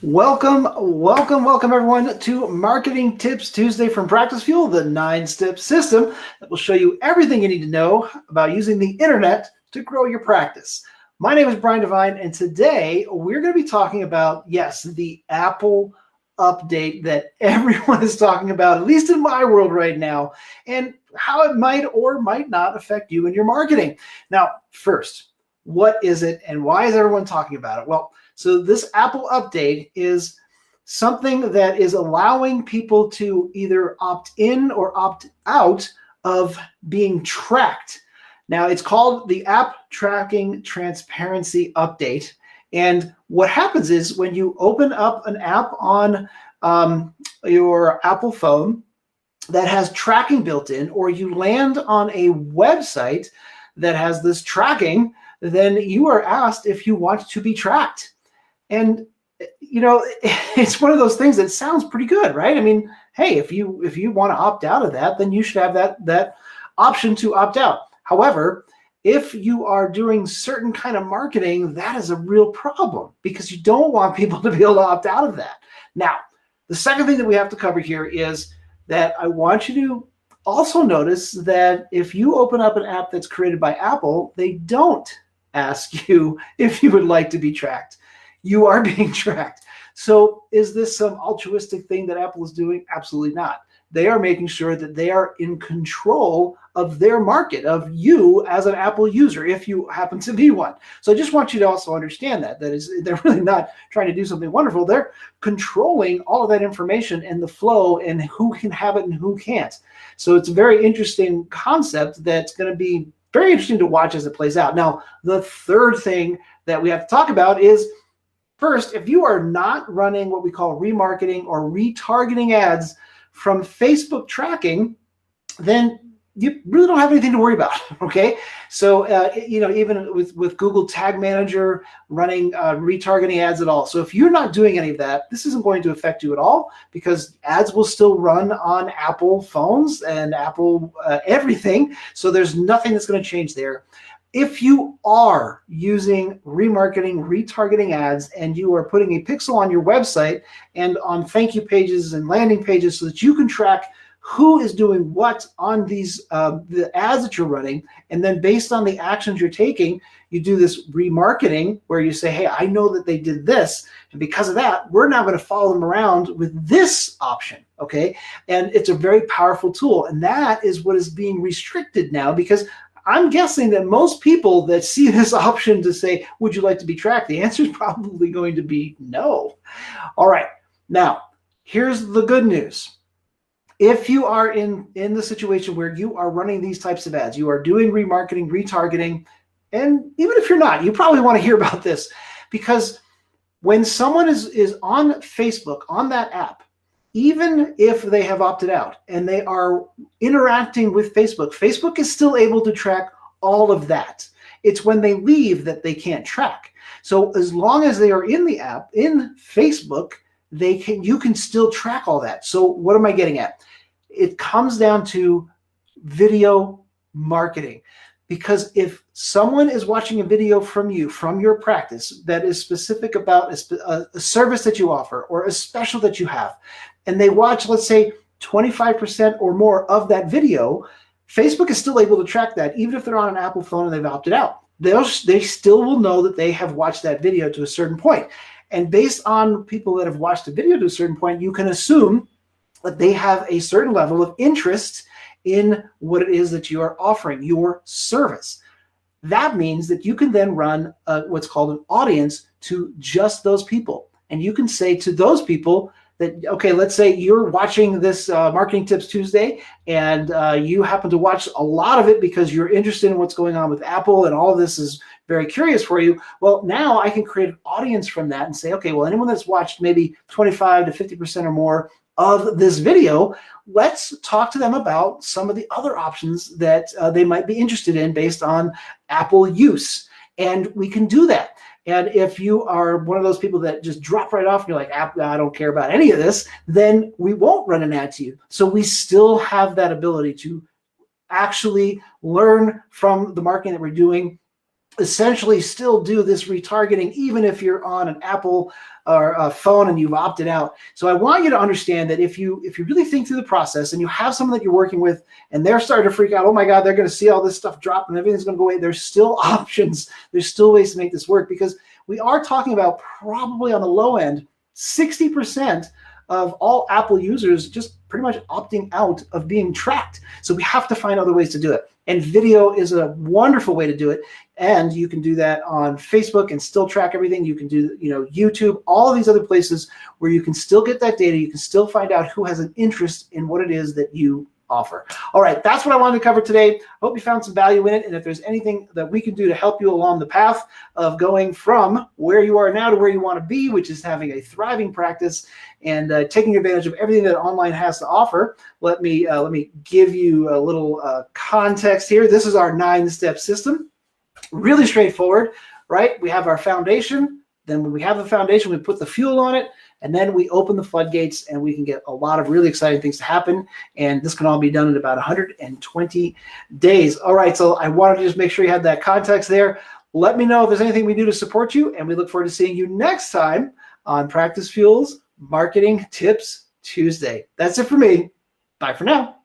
Welcome everyone to Marketing Tips Tuesday from PracticeFuel, the 9-step system that will show you everything you need to know about using the internet to grow your practice. My name is Brian Devine, and today we're going to be talking about, yes, the Apple update that everyone is talking about, at least in my world right now, and how it might or might not affect you and your marketing. Now, first, what is it and why is everyone talking about it? Well, so this Apple update is something that is allowing people to either opt in or opt out of being tracked. Now, it's called the App Tracking Transparency Update. And what happens is when you open up an app on your Apple phone that has tracking built in, or you land on a website that has this tracking, then you are asked if you want to be tracked. And you know, it's one of those things that sounds pretty good, right? I mean, hey, if you want to opt out of that, then you should have that option to opt out. However, if you are doing certain kind of marketing, that is a real problem because you don't want people to be able to opt out of that. Now, the second thing that we have to cover here is that I want you to also notice that if you open up an app that's created by Apple, they don't ask you if you would like to be tracked. You are being tracked. So is this some altruistic thing that Apple is doing? Absolutely not. They are making sure that they are in control of their market, of you as an Apple user, if you happen to be one. So I just want you to also understand that they're really not trying to do something wonderful. They're controlling all of that information and the flow and who can have it and who can't. So it's a very interesting concept that's going to be very interesting to watch as it plays out. Now, the third thing that we have to talk about is, first, if you are not running what we call remarketing or retargeting ads from Facebook tracking, then you really don't have anything to worry about, okay? So, even with Google Tag Manager running retargeting ads at all. So if you're not doing any of that, this isn't going to affect you at all because ads will still run on Apple phones and Apple everything. So there's nothing that's going to change there. If you are using remarketing, retargeting ads, and you are putting a pixel on your website and on thank you pages and landing pages so that you can track who is doing what on these the ads that you're running, and then based on the actions you're taking, you do this remarketing where you say, hey, I know that they did this, and because of that, we're now going to follow them around with this option, okay? And it's a very powerful tool, and that is what is being restricted now because I'm guessing that most people that see this option to say, would you like to be tracked? The answer is probably going to be no. All right, now, here's the good news. If you are in the situation where you are running these types of ads, you are doing remarketing, retargeting, and even if you're not, you probably want to hear about this because when someone is on Facebook, on that app, even if they have opted out and they are interacting with Facebook, Facebook is still able to track all of that. It's when they leave that they can't track. So as long as they are in the app, in Facebook, you can still track all that. So what am I getting at? It comes down to video marketing. Because if someone is watching a video from you, from your practice, that is specific about a service that you offer or a special that you have, and they watch, let's say, 25% or more of that video, Facebook is still able to track that, even if they're on an Apple phone and they've opted out. They still will know that they have watched that video to a certain point. And based on people that have watched a video to a certain point, you can assume that they have a certain level of interest in what it is that you are offering, your service. That means that you can then run what's called an audience to just those people. And you can say to those people that, okay, let's say you're watching this Marketing Tips Tuesday and you happen to watch a lot of it because you're interested in what's going on with Apple and all of this is very curious for you. Well, now I can create an audience from that and say, okay, well, anyone that's watched maybe 25 to 50% or more of this video, let's talk to them about some of the other options that they might be interested in based on Apple use. And we can do that. And if you are one of those people that just drop right off and you're like, I don't care about any of this, then we won't run an ad to you. So we still have that ability to actually learn from the marketing that we're doing essentially still do this retargeting, even if you're on an Apple or a phone and you've opted out. So I want you to understand that if you really think through the process and you have someone that you're working with and they're starting to freak out, oh my God, they're going to see all this stuff drop and everything's going to go away. There's still options. There's still ways to make this work, because we are talking about probably on the low end, 60% of all Apple users just pretty much opting out of being tracked. So we have to find other ways to do it. And video is a wonderful way to do it. And you can do that on Facebook and still track everything. You can do, YouTube, all of these other places where you can still get that data. You can still find out who has an interest in what it is that you offer. All right, that's what I wanted to cover today. Hope you found some value in it. And if there's anything that we can do to help you along the path of going from where you are now to where you want to be, which is having a thriving practice and taking advantage of everything that online has to offer, let me give you a little context here. This is our 9-step system. Really straightforward, right? We have our foundation. Then when we have the foundation, we put the fuel on it, and then we open the floodgates, and we can get a lot of really exciting things to happen. And this can all be done in about 120 days. All right, so I wanted to just make sure you had that context there. Let me know if there's anything we do to support you, and we look forward to seeing you next time on PracticeFuel's Marketing Tips Tuesday. That's it for me. Bye for now.